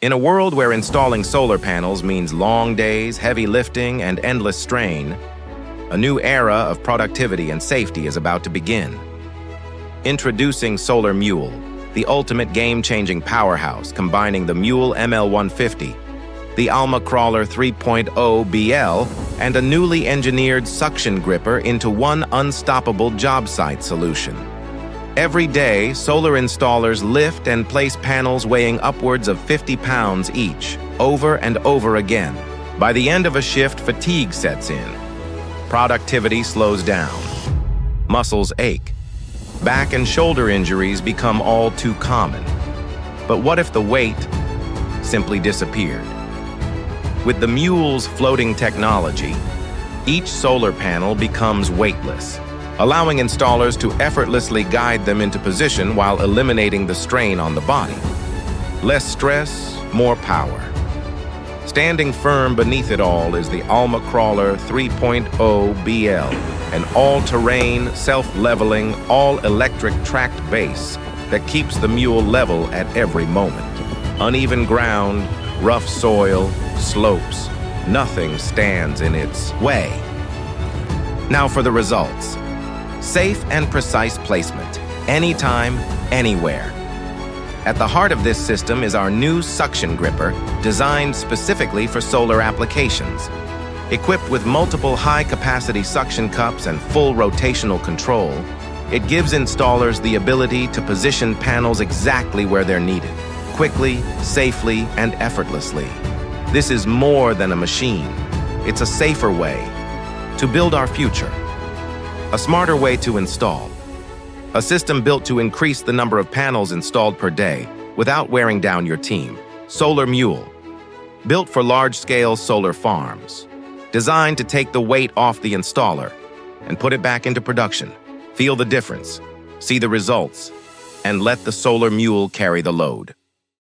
In a world where installing solar panels means long days, heavy lifting, and endless strain, a new era of productivity and safety is about to begin. Introducing Solar MULE, the ultimate game-changing powerhouse combining the MULE ML150, the Alma Crawler 3.0 BL, and a newly engineered suction gripper into one unstoppable job site solution. Every day, solar installers lift and place panels weighing upwards of 50 pounds each, over and over again. By the end of a shift, fatigue sets in. Productivity slows down. Muscles ache. Back and shoulder injuries become all too common. But what if the weight simply disappeared? With the MULE's floating technology, each solar panel becomes weightless, allowing installers to effortlessly guide them into position while eliminating the strain on the body. Less stress, more power. Standing firm beneath it all is the Alma Crawler 3.0 BL, an all-terrain, self-leveling, all-electric tracked base that keeps the MULE level at every moment. Uneven ground, rough soil, slopes, nothing stands in its way. Now for the results. Safe and precise placement, anytime, anywhere. At the heart of this system is our new suction gripper, designed specifically for solar applications. Equipped with multiple high-capacity suction cups and full rotational control, it gives installers the ability to position panels exactly where they're needed, quickly, safely, and effortlessly. This is more than a machine. It's a safer way to build our future. A smarter way to install. A system built to increase the number of panels installed per day without wearing down your team. Solar MULE. Built for large-scale solar farms. Designed to take the weight off the installer and put it back into production. Feel the difference, see the results, and let the Solar MULE carry the load.